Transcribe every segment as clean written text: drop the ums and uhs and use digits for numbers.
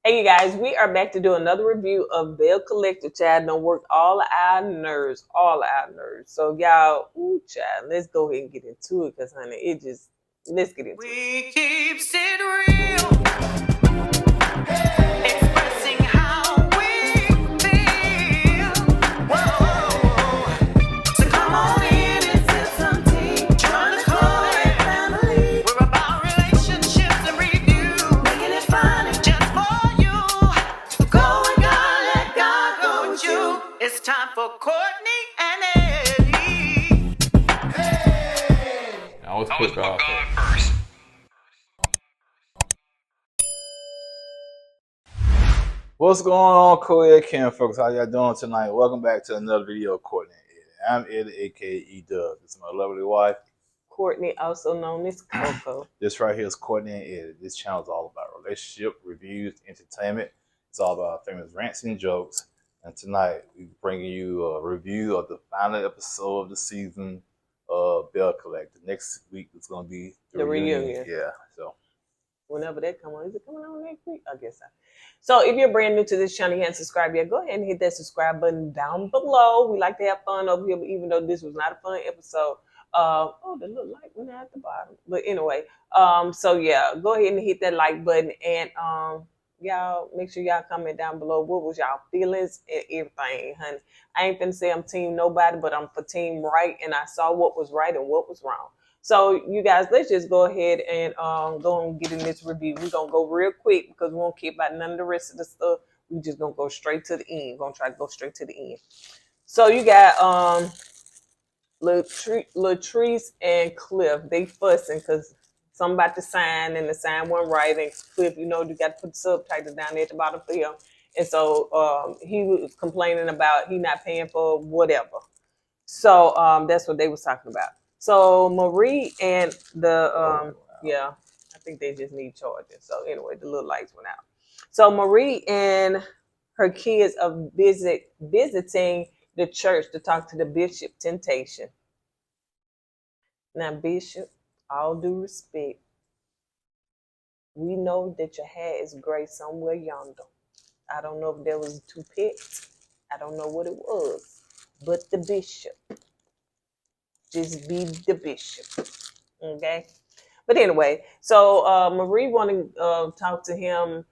Hey, you guys, we are back to do another review of Belle Collective. Child, don't work all our nerves, So, y'all, child, let's go ahead and get into it because, honey, let's get into it. We keep it real. Expressing how we feel. Whoa. So come on in and sip some tea. Join the KoEd family. We're about relationships and review. Making it fun and just for you. Go and God, let God go with you. It's time for Kourtney and Eddie. I always put God first. What's going on, KoEd Camp folks? How y'all doing tonight? Welcome back to another video of Kourtney and Eddie. I'm Eddie, aka E-Dub. This is my lovely wife, Kourtney, also known as Coco. This right here is Kourtney and Eddie. This channel is all about relationship, reviews, entertainment. It's all about famous rants and jokes. And tonight, we're bringing you a review of the final episode of the season of Belle Collective. Next week is going to be the reunion. Yeah, so. Whenever that come on. Is it coming on next week? I guess so. So if you're brand new to this channel, you haven't subscribed yet, go ahead and hit that subscribe button down below. We like to have fun over here, even though this was not a fun episode. The little light went out at the bottom. But anyway, so yeah, go ahead and hit that like button, and y'all make sure y'all comment down below what was y'all feelings and everything, honey. I ain't finna say I'm team nobody, but I'm for team right, and I saw what was right and what was wrong. So you guys, let's just go ahead and go and get in this review. We're gonna go real quick because we won't care about none of the rest of the stuff. We just gonna go straight to the end. We're gonna try to go straight to the end. So you got Latrice and Cliff. They fussing because something about the sign and the sign wasn't right. And Cliff, you got to put the subtitles down there at the bottom for him. And so he was complaining about he not paying for whatever. So that's what they was talking about. So Marie and the I think they just need charging. So anyway, the little lights went out. So Marie and her kids are visiting the church to talk to the Bishop Temptation. Now, Bishop, all due respect, we know that your hair is gray somewhere yonder. I don't know if there was two pits. I don't know what it was, but the bishop. Just be the bishop, okay? But anyway, so Marie wanted to talk to him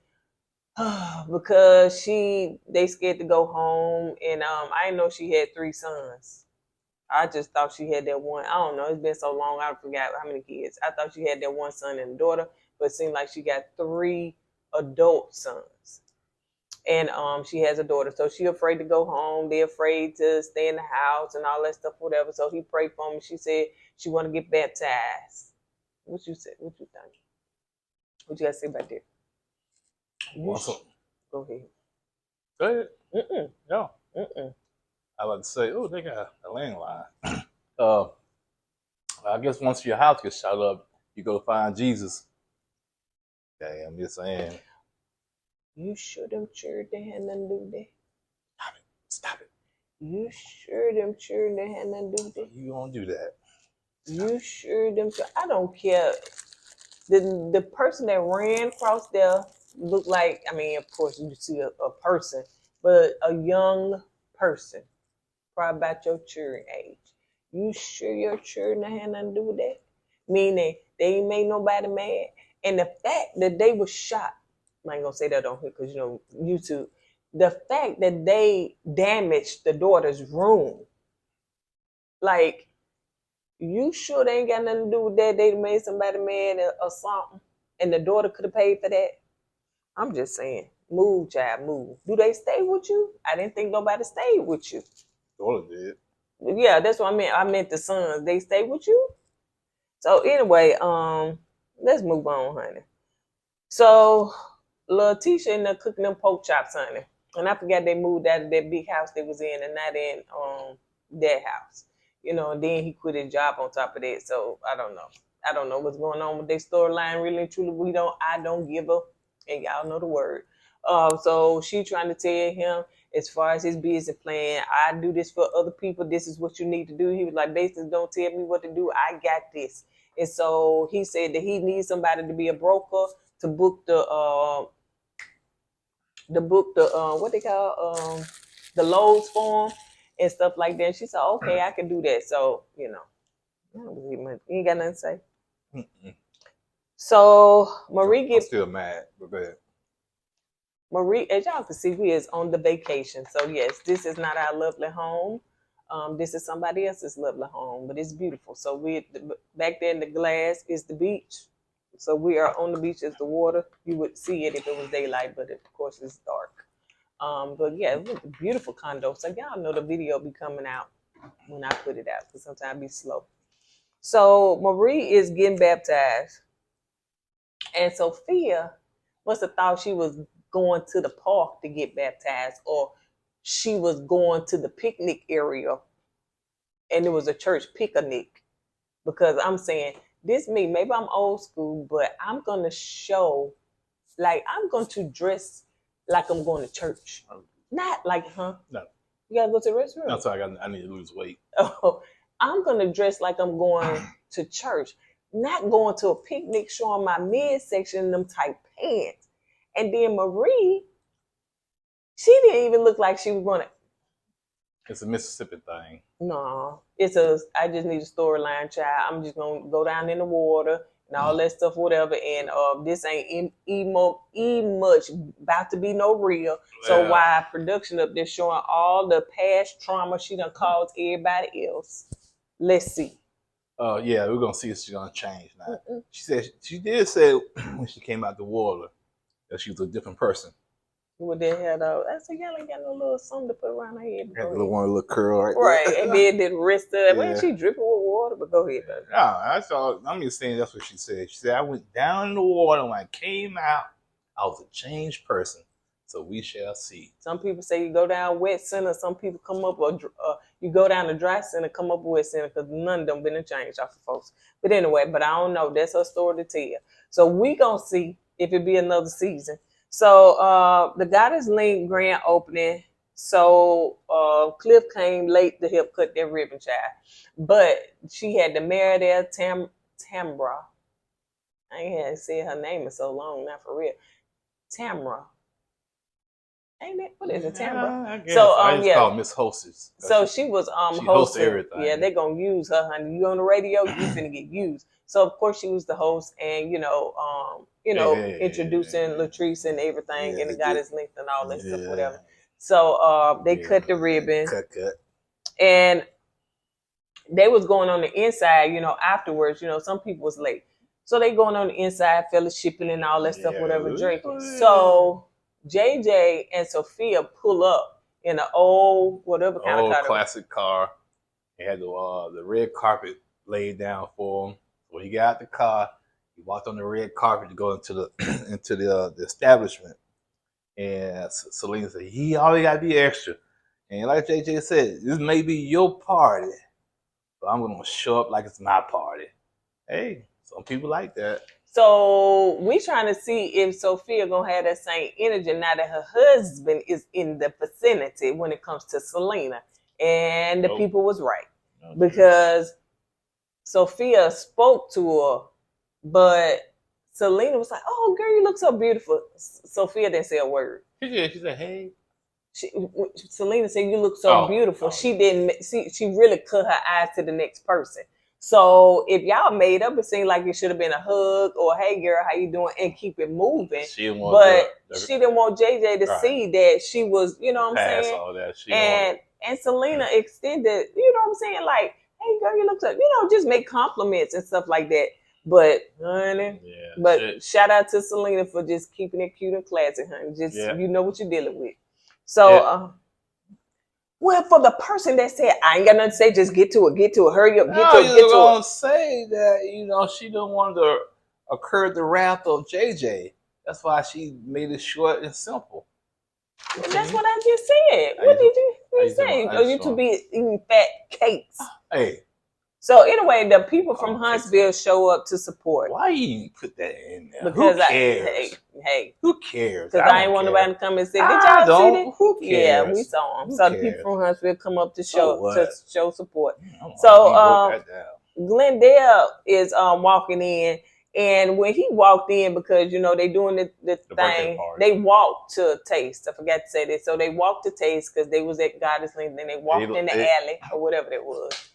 because they scared to go home, and I didn't know she had 3 sons. I just thought she had that one. I don't know. It's been so long, I forgot how many kids. I thought she had that one son and a daughter, but it seemed like she got 3 adult sons. And she has a daughter, so she afraid to go home. They're afraid to stay in the house and all that stuff, whatever. So he prayed for me. She said she want to get baptized. What you said? What you think? What you got to say about that? Awesome. Go ahead. Go ahead. No. I like to say, they got a landline. I guess once your house gets shut up, you go find Jesus. Okay, I'm just saying. You sure them church they had nothing to do with that? Stop it. You sure them church they had nothing to do with that? You don't do that. You sure them church? I don't care. The person that ran across there looked like, I mean, of course you see a person, but a young person, probably about your children age. You sure your children had nothing to do with that? Meaning they ain't made nobody mad. And the fact that they were shot, I ain't gonna say that on here because YouTube. The fact that they damaged the daughter's room, like, you sure they ain't got nothing to do with that? They made somebody mad or something, and the daughter could have paid for that. I'm just saying, move, child, move. Do they stay with you? I didn't think nobody stayed with you. Daughter did. Yeah, that's what I meant. I meant the sons. They stay with you. So anyway, let's move on, honey. So Lateshia ended up cooking them pork chops, honey. And I forgot they moved out of that big house they was in and not in that house. And then he quit his job on top of that. So I don't know. I don't know what's going on with their storyline, really and truly. I don't give a, and y'all know the word. So she trying to tell him, as far as his business plan, I do this for other people. This is what you need to do. He was like, basically, don't tell me what to do. I got this. And so he said that he needs somebody to be a broker to book the the book, the what they call the Lowe's form and stuff like that. She said, okay, I can do that. So, you ain't got nothing to say. Mm-mm. So Marie I'm still mad, but go ahead. Marie, as y'all can see, we is on the vacation. So yes, this is not our lovely home. This is somebody else's lovely home, but it's beautiful. So back there in the glass is the beach. So we are on the beach is the water. You would see it if it was daylight, but of course it's dark. But yeah, it was a beautiful condo. So y'all know the video be coming out when I put it out because sometimes it be slow. So Marie is getting baptized, and Sophia must have thought she was going to the park to get baptized, or she was going to the picnic area, and it was a church picnic. Because I'm saying this me, maybe I'm old school, but I'm gonna show, like I'm going to dress like I'm going to church, not like, huh? No. You gotta go to the restroom. No, sorry, I need to lose weight. Oh, I'm gonna dress like I'm going to church, not going to a picnic showing my midsection and them tight pants. And then Marie, she didn't even look like she was gonna. It's a Mississippi thing. No, I just need a storyline, child. I'm just gonna go down in the water and all that stuff, whatever. And this ain't much about to be no real. So why production up there showing all the past trauma she done caused everybody else? Let's see. Yeah, we're gonna see if she's gonna change now. She did say when she came out the water that she was a different person. What they had I said, y'all ain't got no little something to put around her head. Had the little curl right there. there. And then the rest of it. When she dripping with water, but go ahead, baby. No, I'm just saying that's what she said. She said, I went down in the water and when I came out, I was a changed person. So we shall see. Some people say you go down wet center. Some people come up, or you go down the dry center, come up wet center, because none of them been a change off of folks. But anyway, I don't know. That's her story to tell. So we gonna see if it be another season. So the Goddess Link grand opening. So Cliff came late to help cut that ribbon, child. But she had the mayor there, Tamra. I ain't had to say her name in so long, not for real. Tamra. Ain't it? What is it, Tamra? I guess. So I just call Miss Hostess. So she was she hosts everything. Yeah, they gonna use her, honey. You on the radio, you finna get used. So of course she was the host, and introducing Latrice and everything, and the Goddess Link and all that stuff, whatever. So they cut the ribbon, and they was going on the inside. Afterwards, some people was late, so they going on the inside, fellowshipping and all that stuff, whatever, drinking. So JJ and Sophia pull up in an old whatever kind of car. Classic car. They had the red carpet laid down for him. When he got out the car, he walked on the red carpet to go into the establishment. And Selena said, he always got to be extra. And like JJ said, this may be your party, but I'm going to show up like it's my party. Hey, some people like that. So we trying to see if Sophia going to have that same energy now that her husband is in the vicinity when it comes to Selena. And the people was right. Because Sophia spoke to her, but Selena was like, "Oh, girl, you look so beautiful." Sophia didn't say a word. She said, "Hey." Selena said, "You look so beautiful." She didn't. She really cut her eyes to the next person. So if y'all made up, it seemed like it should have been a hug or, "Hey, girl, how you doing?" and keep it moving. She didn't want JJ to see that she was, you know what I'm saying? All that. And Selena extended, you know what I'm saying, like, "Hey, girl, you look so," just make compliments and stuff like that. But, honey, shout out to Selena for just keeping it cute and classy, honey. You know what you're dealing with. So, well, for the person that said, "I ain't got nothing to say, just get to it, hurry up, get to it." You're going to say that, she don't want to incur the wrath of JJ. That's why she made it short and simple. That's what I just said. What did you say? You to be eating fat cakes. Hey. So anyway, the people from Huntsville show up to support. Why you put that in there? Because who cares? Hey, who cares? Because I ain't want nobody to come and say, "Did y'all see it?" Who cares? Yeah, we saw them. So the people from Huntsville come up to show support. So Glendale is walking in, And when he walked in, because they doing the birthday thing, party. they walked to Taste. I forgot to say that. So they walked to Taste because they was at Goddess Link. Then they walked in the alley or whatever that was.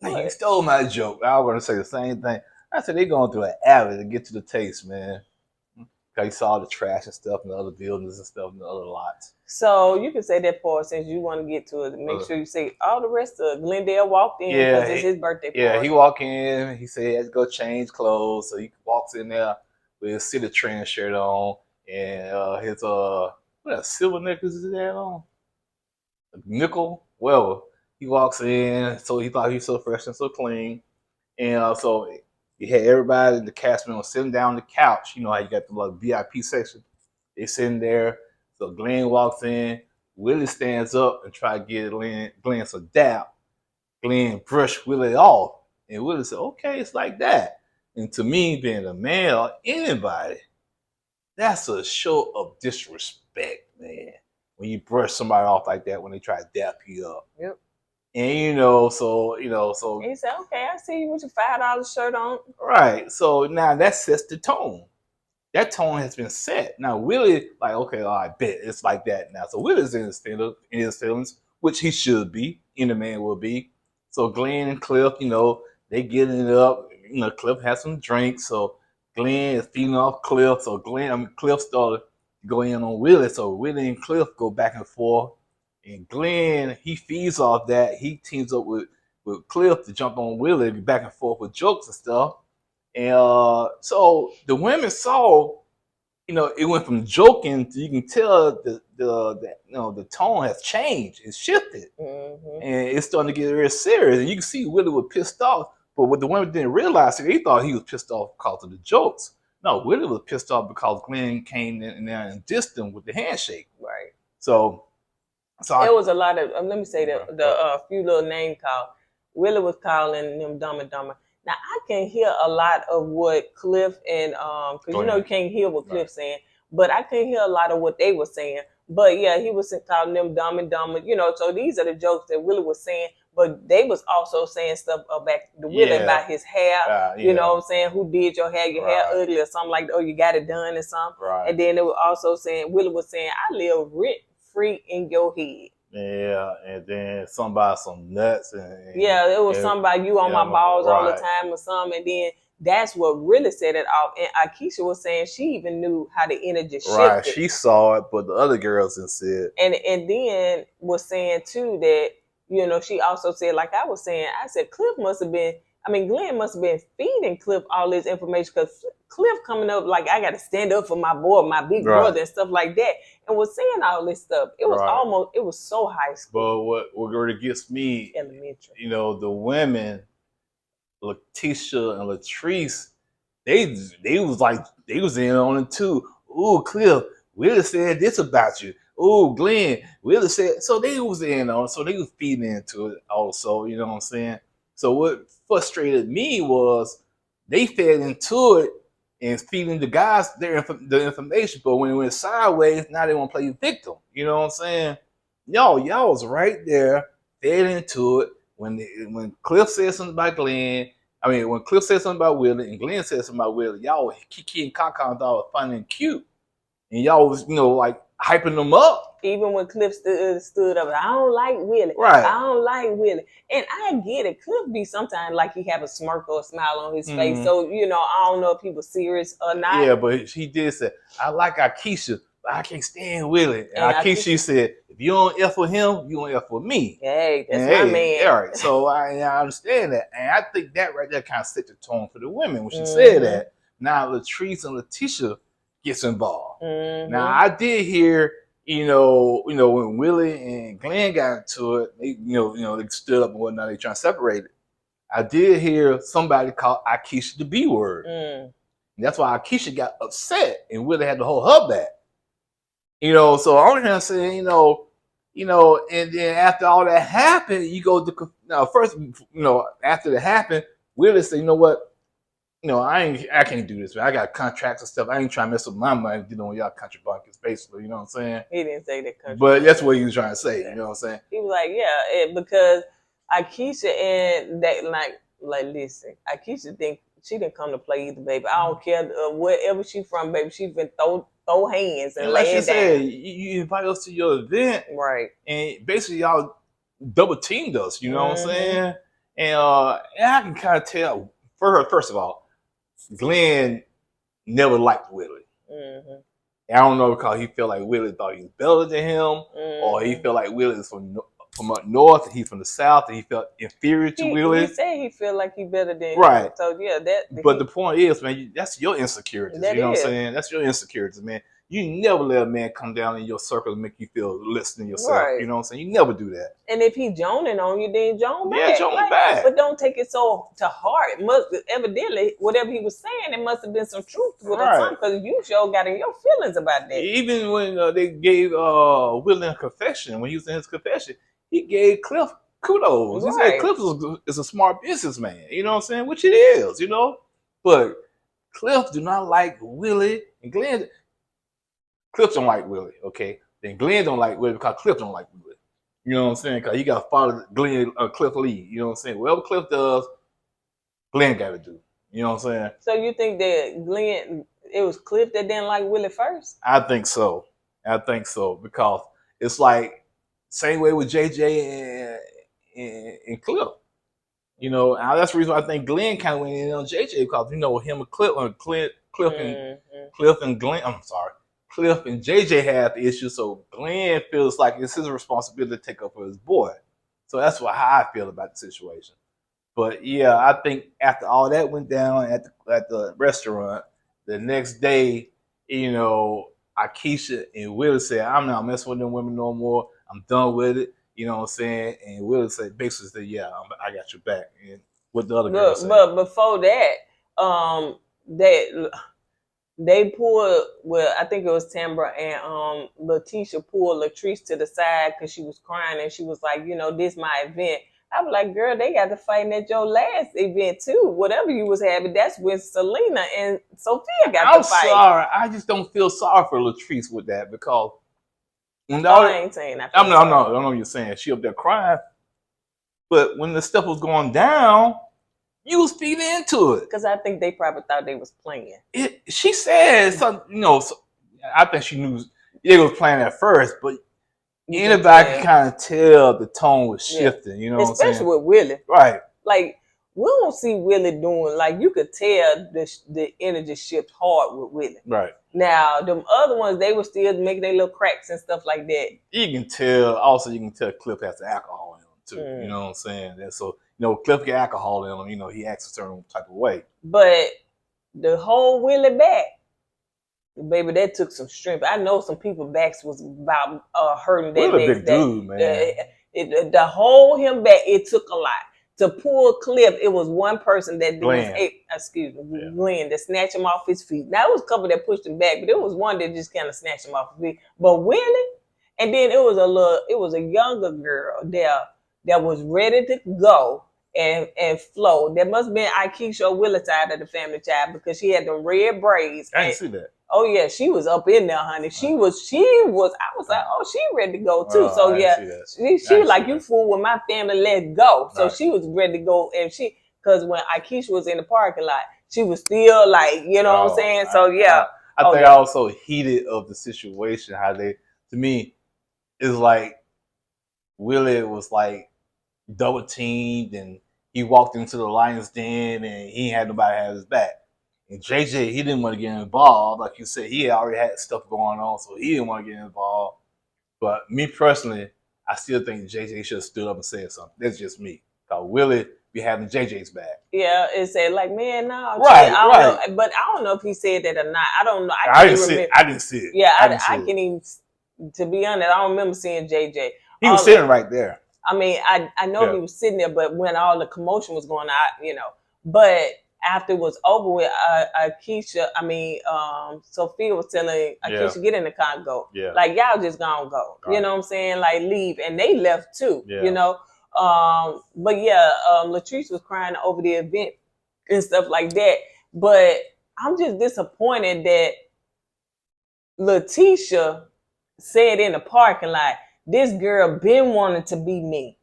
Man, you stole my joke. I was going to say the same thing. I said they going through an alley to get to the Taste, man. Because you saw the trash and stuff in the other buildings and stuff in the other lots. So you can say that part since you want to get to it. Make sure you say all the rest of Glendale walked in because it's his birthday party. Yeah, he walked in. He said he had to go change clothes. So he walks in there with his City Trend shirt on and his what silver necklace is that on? A nickel. Well, he walks in, so he thought he was so fresh and so clean, and so he had everybody in the cast member sitting down on the couch. You know how you got the like VIP section. They sitting there. So Glen walks in. Willie stands up and try to get Glen some dap. Glen brushed Willie off, and Willie said, "Okay, it's like that." And to me, being a man or anybody, that's a show of disrespect, man. When you brush somebody off like that when they try to dap you up. Yep. And so he said, "Okay, I see you with your $5 shirt on." Right. So now that sets the tone. That tone has been set. Now Willie, like, okay, I bet it's like that now. So Willie's in his feelings, which he should be. Any man will be. So Glen and Cliff, they getting it up. Cliff has some drinks, so Glen is feeding off Cliff. So Cliff started to go in on Willie. So Willie and Cliff go back and forth. And Glen, he feeds off that. He teams up with Cliff to jump on Willie, back and forth with jokes and stuff. And so the women saw, it went from joking to, you can tell the tone has changed. It's shifted. Mm-hmm. And it's starting to get very serious. And you can see Willie was pissed off. But what the women didn't realize, they thought he was pissed off because of the jokes. No, Willie was pissed off because Glen came in there and dissed him with the handshake. Right. So there was a lot of, let me say the few little name calls. Willie was calling them dumb and dumber. Now, I can hear a lot of what Cliff and, because you can't hear what Cliff's saying, but I can hear a lot of what they were saying. But yeah, he was calling them dumb and dumber, so these are the jokes that Willie was saying, but they was also saying stuff about Willie about his hair, you know what I'm saying? Who did your hair ugly or something like that, or you got it done or something. Right. And then they were also saying, Willie was saying, I live rent free in your head. Yeah, and then somebody some nuts and it was somebody you on my balls all the time or something, and then that's what really set it off. And Aisha was saying she even knew how the energy shifted. Right, she saw it, but the other girls didn't see it. And then was saying too that she also said, like I was saying, I said Glen must have been feeding Cliff all this information, because Cliff coming up like, I got to stand up for my boy, my big brother and stuff like that, and was saying all this stuff. It was it was so high school. But what really gets me, elementary. The women, Lateshia and Latrice, they was in on it too. Ooh, Cliff, Willie said this about you. Ooh, Glen, Willie said, so they was in on it, so they was feeding into it also, you know what I'm saying? So what frustrated me was they fed into it and feeding the guys the information, but when it went sideways, now they want to play victim. You know what I'm saying? Y'all was right there, fed into it. When Cliff said something about Glen, when Cliff said something about Willie and Glen said something about Willie, y'all kiki and caca and thought it was funny and cute, and y'all was like hyping them up. Even when Cliff stood up, I don't like Willie. Right. I don't like Willie. And I get it. Cliff be sometimes like he have a smirk or a smile on his face. So, I don't know if he was serious or not. Yeah, but he did say, I like Aisha, but I can't stand Willie. And Aisha said, if you don't F with him, you don't F with me. Hey, that's my man. All right. So I understand that. And I think that right there kind of set the tone for the women when she said that. Now Latrice and Lateshia gets involved. Now I did hear, when Willie and Glen got into it, they stood up and whatnot, they trying to separate it. I did hear somebody call Aisha the B word. And that's why Aisha got upset and Willie had to hold her back. So I'm here saying, and then after all that happened, you go to, first, after that happened, Willie said, you know what? I can't do this, man. I got contracts and stuff. I ain't trying to mess with my money, on y'all country buckets, basically. You know what I'm saying? He didn't say that country. But that's what he was trying to say. You know what I'm saying? He was like, because Aisha and that, like, listen, Aisha think She didn't come to play either, baby. I don't care wherever she from, baby. She been throw hands and like lay she it said, down. you invite us to your event, Right. and basically y'all double teamed us. You know what I'm saying? And I can kind of tell. First of all, Glen never liked Willie. I don't know because he felt like Willie thought he was better than him, or he felt like Willie is from up north and he's from the south, and he felt inferior to Willie. He said he feel like he better than right. him. So yeah, But the point is, man, that's your insecurities. You know what I'm saying? That's your insecurities, man. You never let a man come down in your circle and make you feel less than yourself. Right. You know what I'm saying? You never do that. And if he joning on you, then join back. Yeah, join back. But don't take it so to heart. Evidently, whatever he was saying, it must have been some truth to it or something, because you sure got in your feelings about that. Even when they gave Willie a confession, when he was in his confession, he gave Cliff kudos. He said Cliff is a smart businessman. You know what I'm saying? Which it is, you know. But Cliff do not like Willie, and Glen. Cliff don't like Willie, okay? Then Glen don't like Willie because Cliff don't like Willie. You know what I'm saying? Because he got to follow Cliff lead. You know what I'm saying? Whatever Cliff does, Glen got to do. You know what I'm saying? So you think that Glen, it was Cliff that didn't like Willie first? I think so. Because it's like same way with JJ and Cliff. You know, and that's the reason why I think Glen kind of went in on JJ, because you know him and Cliff and Glen. I'm sorry. Cliff and JJ have issues, so Glen feels like it's his responsibility to take up for his boy. So that's how I feel about the situation. But yeah, I think after all that went down at the restaurant, the next day, you know, Aisha and Willie said, "I'm not messing with them women no more. I'm done with it." You know what I'm saying? And Willie said, basically said, "Yeah, I got your back." And what the other girl said. But before that, they pulled, well, I think it was Tambra and Lateshia pulled Latrice to the side because she was crying, and she was like, you know, this my event. I was like, girl, they got to fighting at your last event too. Whatever you was having, that's when Selena and Sophia got to fight. I'm sorry. I just don't feel sorry for Latrice with that, because I ain't saying that. I know what you're saying. She up there crying. But when the stuff was going down, you was feeding into it. Because I think they probably thought they was playing. She said something, you know, I think she knew they was playing at first, but anybody can kind of tell the tone was shifting, you know what I'm saying? Especially with Willie. Right. Like, we don't see Willie doing, like, you could tell the energy shift hard with Willie. Right. Now, them other ones, they were still making their little cracks and stuff like that. You can tell Cliff has the alcohol in him too, you know what I'm saying? And so, you know, Cliff get alcohol in him, you know, he acts a certain type of way. But the whole Willie back, baby, that took some strength. I know some people's backs was about hurting that Willie next day. Dude, man. The whole him back, it took a lot. To pull Cliff, it was one person that Glen, that snatched him off his feet. Now, it was a couple that pushed him back, but it was one that just kind of snatched him off his feet. But Willie, and then it was a younger girl there that was ready to go and flow. That must have been Aisha or Willie side of the family, child, because she had the red braids. I didn't see that. Oh yeah, she was up in there, honey. She was. I was like, oh, she ready to go too. So yeah, she was like, you fool with my family, let's go. So she was ready to go, and because when Aisha was in the parking lot, she was still like, you know what I'm saying. So yeah, I think I also heated of the situation. How to me, it's like Willie was like double teamed, and he walked into the lion's den, and he had nobody have his back. And JJ, he didn't want to get involved. Like you said, he already had stuff going on, so he didn't want to get involved. But me personally, I still think JJ should have stood up and said something. That's just me. Because Willie be having JJ's back. Yeah, it said like, man, no. Right, I don't know, but I don't know if he said that or not. I don't know. I didn't see it. Yeah, I can't even, to be honest, I don't remember seeing JJ. He was sitting right there. I mean, I know he was sitting there, but when all the commotion was going on, you know. But after it was over with, Sophia was telling Aisha, get in the car and go. Yeah. Like, y'all just gonna go. Right. You know what I'm saying? Like, leave. And they left too, you know? But yeah, Latrice was crying over the event and stuff like that. But I'm just disappointed that Lateshia said in the parking lot, this girl been wanting to be me.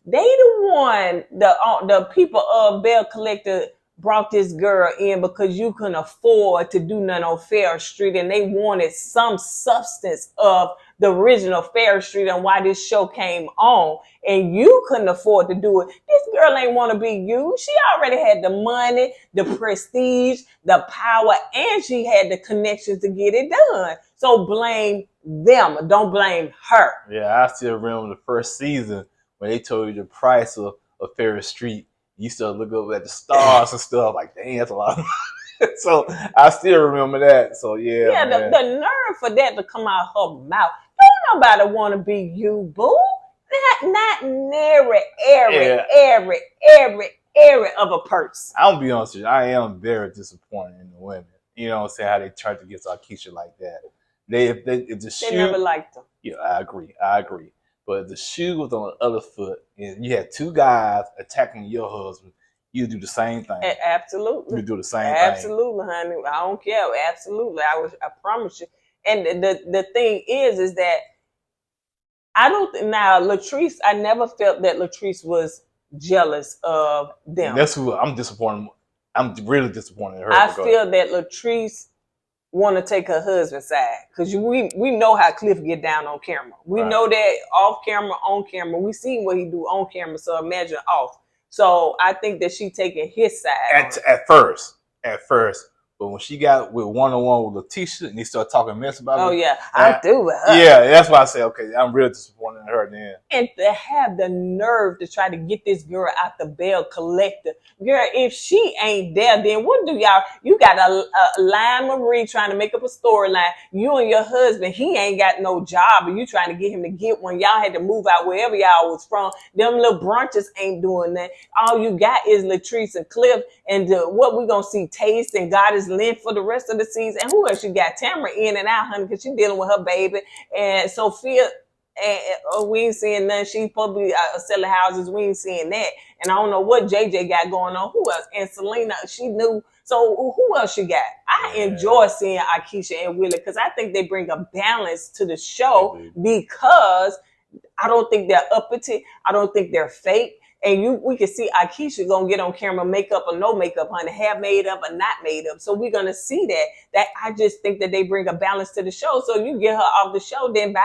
They the one, the people of Belle Collective brought this girl in because you couldn't afford to do nothing on Fair Street, and they wanted some substance of the original Fair Street and why this show came on, and you couldn't afford to do it. This girl ain't want to be you. She already had the money, the prestige, the power, and she had the connections to get it done. So blame them. Don't blame her. Yeah, I still remember the first season when they told you the price of Ferris Street. You still look up at the stars and stuff like, dang, that's a lot. So I still remember that. So yeah, Yeah, the nerve for that to come out her mouth. Don't nobody want to be you, boo. Not nary every of a person. I'll be honest with you, I am very disappointed in the women. You know what I'm saying? How they tried to get to Aisha like that. If the shoe, They never liked them. Yeah, I agree. But if the shoe was on the other foot and you had two guys attacking your husband, you do the same thing. Absolutely. You do the same thing. Absolutely, honey. I don't care. Absolutely. I promise you. And the thing is that I don't think now Latrice, I never felt that Latrice was jealous of them. That's who I'm disappointed. I'm really disappointed in her. I feel that Latrice want to take her husband's side because we know how Cliff get down on camera. We know that off camera, on camera. We seen what he do on camera, so imagine off. So I think that she taking his side at first. But when she got with one-on-one with Lateshia and they start talking mess about her. Oh yeah, I'm through with her. Yeah, that's why I say, okay, I'm real disappointed in her then. And to have the nerve to try to get this girl out the Belle Collective. Girl, if she ain't there, then what do y'all, you got a Line Marie trying to make up a storyline. You and your husband, he ain't got no job, and you trying to get him to get one. Y'all had to move out wherever y'all was from. Them little brunches ain't doing that. All you got is Latrice and Cliff, and what we gonna see, Taste and God is Lynn for the rest of the season. And who else you got? Tamara in and out, honey, because she dealing with her baby. And Sophia, and we ain't seeing nothing. She probably selling houses. We ain't seeing that. And I don't know what JJ got going on. Who else? And Selena, she knew. So who else you got? I enjoy seeing Aisha and Willie because I think they bring a balance to the show because I don't think they're uppity. I don't think they're fake. And we can see Aisha gonna get on camera, makeup or no makeup, honey, have made up or not made up. So we're gonna see that. That I just think that they bring a balance to the show. So you get her off the show, then bye.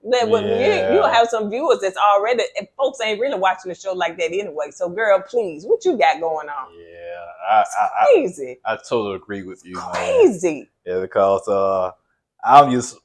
Then you'll have some viewers that's already, and folks ain't really watching the show like that anyway. So girl, please, what you got going on? Yeah, crazy. I totally agree with you. Crazy. Man. Yeah, because I'm just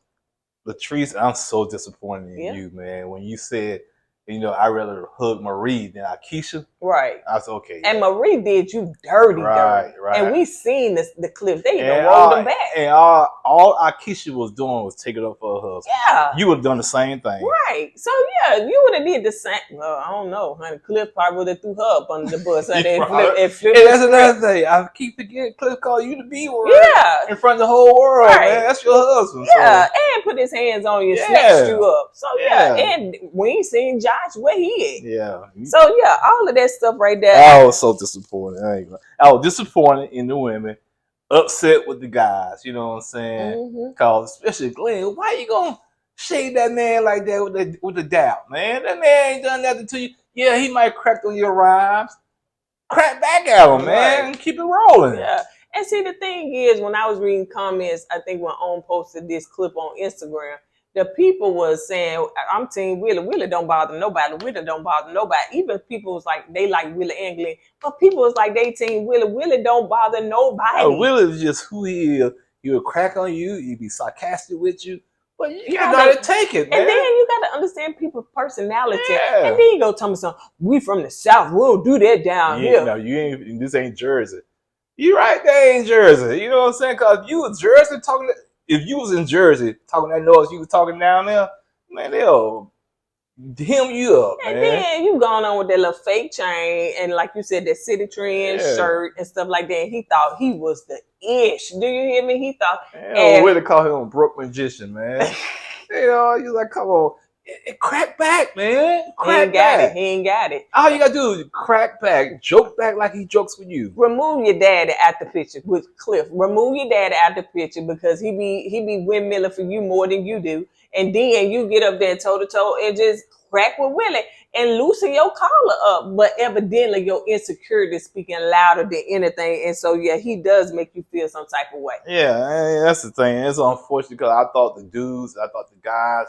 Latrice. I'm so disappointed in you, man. When you said, you know, I'd rather hug Marie than Aisha. Right. I said, okay. And Marie did you dirty. Right. And we seen the clips. They even rolled them back. And all Aisha was doing was taking up for her husband. Yeah. You would have done the same thing. Right. So, yeah, you would have did the same. Well, I don't know, honey. Cliff probably would have threw her up under the bus. And that's another thing. I keep forgetting Cliff called you the B word. Yeah. In front of the whole world, man. That's your husband. Yeah. So. And put his hands on you, snatched you up. So, yeah. And we ain't seen Josh where he is. Yeah. So yeah, all of that stuff right there. I was so disappointed. I was disappointed in the women, upset with the guys. You know what I'm saying? Cause especially Glen, why you gonna shade that man like that with the doubt, man? That man ain't done nothing to you. Yeah, he might crack on your rhymes. Crack back at him, man. Right. Keep it rolling. Yeah. And see, the thing is, when I was reading comments, I think when On posted this clip on Instagram, the people was saying, I'm team Willie. Willie don't bother nobody. Willie don't bother nobody. Even people was like, they like Willie and Glen. But people was like, they team Willie. Willie don't bother nobody. No, Willie is just who he is. He'll crack on you. He'll be sarcastic with you. But you gotta take it, man. And then you gotta understand people's personality. Yeah. And then you go tell me something. We from the South. We don't do that down here. No, you ain't. This ain't Jersey. You right there in Jersey. You know what I'm saying? Cause you was Jersey talking. If you was in Jersey talking that noise you was talking down there, man, they'll hem you up, and man. Then you going on with that little fake chain and like you said, that City Trend shirt and stuff like that. And he thought he was the ish. Do you hear me? He thought. Willie call him a broke magician, man. You know, you like, come on. Crack back, man. He Crack ain't got back. it. He ain't got it. All you gotta do is crack back, joke back like he jokes with you. Remove your daddy out the picture with Cliff. Remove your daddy out the picture because he be windmilling for you more than you do. And then you get up there toe to toe and just crack with Willie and loosen your collar up. But evidently your insecurity is speaking louder than anything. And so yeah, he does make you feel some type of way. Yeah, that's the thing. It's unfortunate because I thought the guys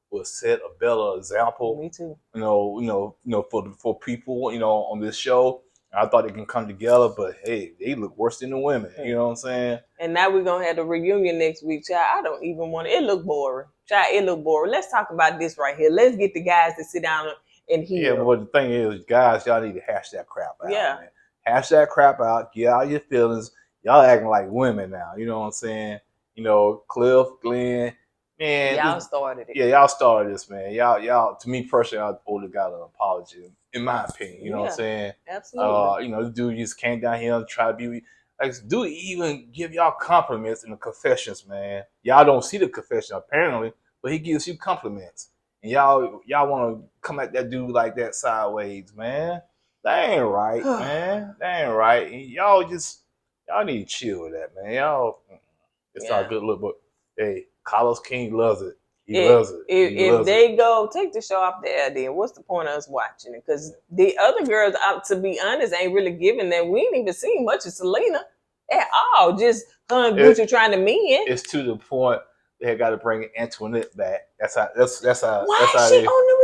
would set a better example. Me too. For people, on this show. I thought they can come together, but hey, they look worse than the women. You know what I'm saying? And now we're gonna have the reunion next week, child. I don't even want it. It look boring. Child, it look boring. Let's talk about this right here. Let's get the guys to sit down and hear. Yeah, but the thing is, guys, y'all need to hash that crap out. Yeah. Man. Hash that crap out. Get out your feelings. Y'all acting like women now. You know what I'm saying? Cliff, Glen, man. Y'all started it. Yeah, y'all started this, man. Y'all. To me personally, I would have got an apology, in my opinion. You know what I'm saying? Absolutely. The dude just came down here and tried to be like, dude even give y'all compliments in the confessions, man. Y'all don't see the confession apparently, but he gives you compliments, and y'all want to come at that dude like that sideways, man. That ain't right, man. That ain't right. And y'all need to chill with that, man. It's not a good look, but hey, Carlos King loves it. He loves it. If they go take the show off the air, then what's the point of us watching it? Because the other girls, to be honest, ain't really giving that. We ain't even seen much of Selena at all. Just her and Gucci trying to mean. It's to the point they got to bring Antoinette back. That's how. Why is she on the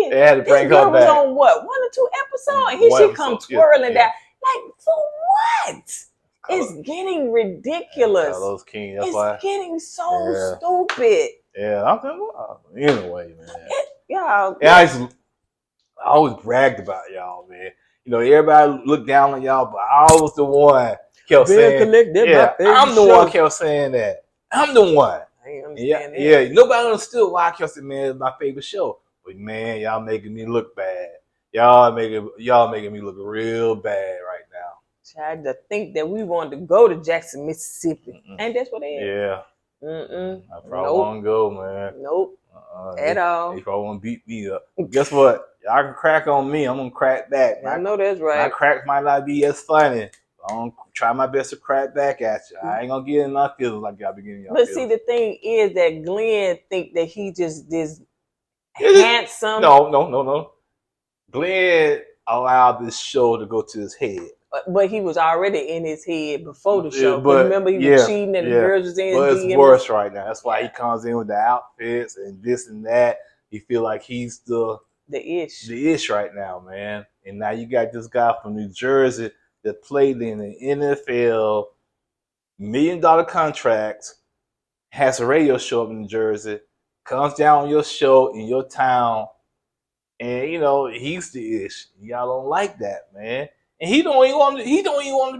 reunion? They had to bring her back. This girl was on what, 1 or 2 episodes? And here she comes twirling down. Like, for what? It's getting ridiculous. Carlos King. It's getting so stupid. Yeah, I'm thinking, anyway, man. Y'all. I always bragged about y'all, man. Everybody looked down on y'all, but I was the one kept saying, I'm the one kept saying that. I'm the one. I ain't understand that. Yeah, nobody understood why I kept saying, man, it's my favorite show. But man, y'all making me look bad. Y'all making me look real bad right now. Tried to think that we wanted to go to Jackson, Mississippi. Ain't that what it is? Yeah. I probably won't go, man. Nope. At all. They probably won't beat me up. Guess what? Y'all can crack on me. I'm gonna crack back. I know that's right. My crack might not be as funny. I'm gonna try my best to crack back at you. I ain't gonna get in my feelings like y'all be getting y'all feelings. But see, the thing is that Glenn think that he just this handsome. No. Glenn allowed this show to go to his head. But he was already in his head before the show. But remember, he was cheating and the girls was in his But DMs. it's worse right now. That's why he comes in with the outfits and this and that. He feel like he's the ish right now, man. And now you got this guy from New Jersey that played in the NFL, $1 million contracts, has a radio show up in New Jersey, comes down on your show in your town, and he's the ish. Y'all don't like that, man. And he don't even want to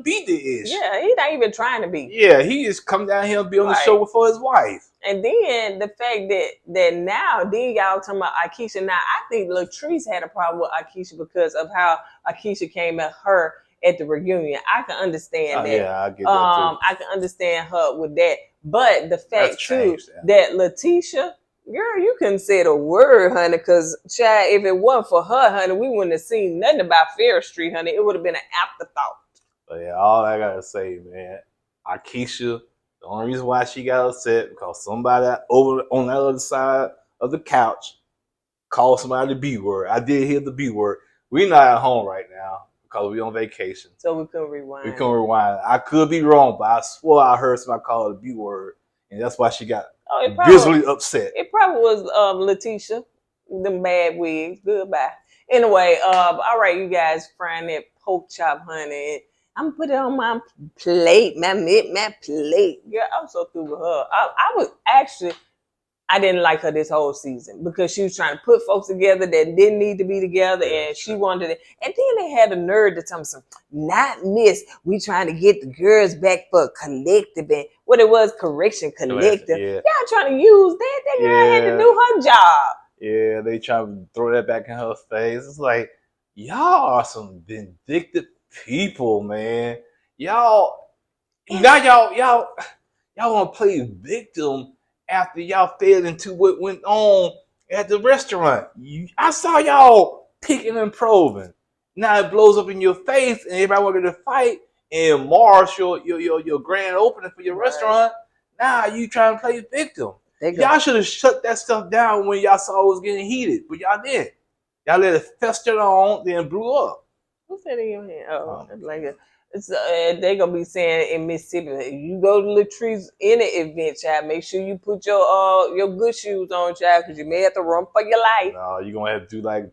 be the ish. Yeah, he's not even trying to be. Yeah, he just come down here and be on the show before his wife. And then the fact that now, then y'all talking about Aisha. Now, I think Latrice had a problem with Aisha because of how Aisha came at her at the reunion. I can understand that. Yeah, I get that too. I can understand her with that. But the fact too that Lateshia, girl, you couldn't say the word, honey, because, child, if it wasn't for her, honey, we wouldn't have seen nothing about Fair Street, honey. It would have been an afterthought. But yeah, all I got to say, man, Aisha, the only reason why she got upset because somebody over on the other side of the couch called somebody the B word. I did hear the B word. We're not at home right now because we're on vacation. So we couldn't rewind. I could be wrong, but I swore I heard somebody call it the B word. And that's why she got visually upset. It probably was Lateshia, them bad wigs. Goodbye. Anyway, all right, you guys frying that pork chop, honey. I'm put it on my plate, my plate. Girl, I'm so through with her. I didn't like her this whole season because she was trying to put folks together that didn't need to be together, and she wanted it. And then they had a nerd to tell me something. Not miss. We trying to get the girls back for a collective, and what it was, correction collective. Yeah. Y'all trying to use that? That girl had to do her job. Yeah, they try to throw that back in her face. It's like, y'all are some vindictive people, man. Y'all want to play victim after y'all fell into what went on at the restaurant. I saw y'all picking and probing. Now it blows up in your face, and everybody wanted to fight. And March, your grand opening for your restaurant. Now you trying to play victim. Y'all should have shut that stuff down when y'all saw it was getting heated, but y'all didn't. Y'all let it fester on, then blew up. Who said in your hand? Oh, like it's they gonna be saying in Mississippi, you go to Latrice any event, child. Make sure you put your good shoes on, child, because you may have to run for your life. No, you're gonna have to do like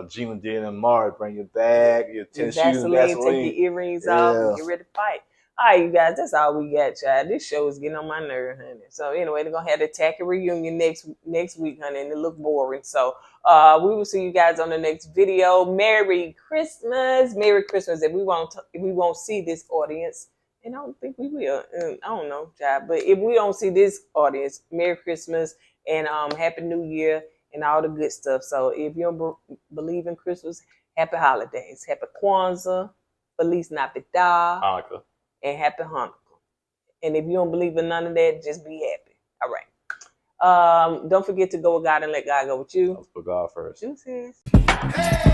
Gina did in March. Bring your bag, your tennis shoes, Vaseline, take your earrings off, and get ready to fight. All right, you guys, that's all we got, child. This show is getting on my nerve, honey. So anyway, they're gonna have the tacky reunion next week, honey, and it look boring. So we will see you guys on the next video. Merry Christmas, Merry Christmas. If we won't see this audience, and I don't think we will. I don't know, child. But if we don't see this audience, Merry Christmas and Happy New Year and all the good stuff. So if you don't believe in Christmas, Happy Holidays, Happy Kwanzaa, Feliz Navidad. Hanukkah. And Happy Hanukkah. And if you don't believe in none of that, just be happy. All right. Don't forget to go with God and let God go with you. Let's put God first. Deuces. Hey!